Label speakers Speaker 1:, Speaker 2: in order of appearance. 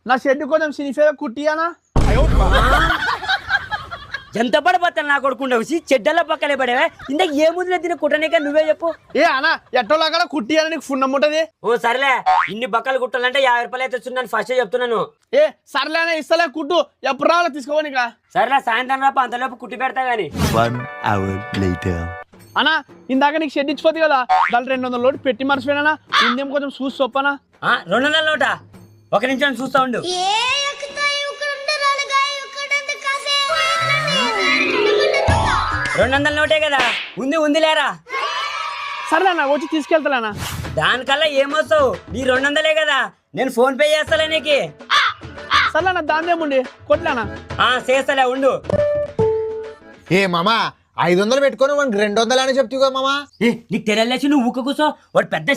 Speaker 1: నా షెడ్ కొంచెం సినిఫేగా కుట్టియానా
Speaker 2: ఎంత పడిపోతాను నా కొడుకుండే చెడ్డల పక్కలే పడేవా ఇందాక ఏ ముద్దులో తిన కుట్టనిక నువ్వే చెప్పు.
Speaker 1: ఏ అన్నా ఎట్టోలా కూడా కుట్టియాలని నీకు ఫున్ నమ్ముంటది.
Speaker 2: ఓ సరేలే, ఇన్ని బక్కలు కుట్టాలంటే 50 రూపాయలు అయితే వచ్చున్నాను ఫస్ట్ చెప్తున్నాను.
Speaker 1: ఏ సర్లేనా ఇస్తలే కుట్టు ఎప్పుడు రావాలో తీసుకోనికా.
Speaker 2: సరేలే, సాయంత్రం రాప అంతలోపు కుట్టి పెడతా గాని.
Speaker 3: 1 hour later.
Speaker 1: అన్నా ఇందాక నీకు షెడ్ ఇచ్చిపోతుంది కదా, దాని 200 లోటు పెట్టి మర్చిపోయినా. ఇందేం కొంచెం చూసి చొప్పనా.
Speaker 2: 200 నోట, ఒక నిమిషం చూస్తా ఉండు. 200 నోటే కదా, ఉంది లేరా.
Speaker 1: సర్లేనా వచ్చి తీసుకెళ్తానా.
Speaker 2: దానికల్లా ఏమొస్తావు, నీ 200లే కదా, నేను ఫోన్ పే చేస్తాలే నీకు.
Speaker 1: సర్లేనా దాందేముండి కొట్లానా.
Speaker 2: చేస్తలే ఉండు.
Speaker 4: ఏ మామా 500 పెట్టుకొని 200 అని చెప్తావు కదా మామా.
Speaker 2: నీకు తెలియలేసి నువ్వు ఊక కూర్చో, వాడు పెద్ద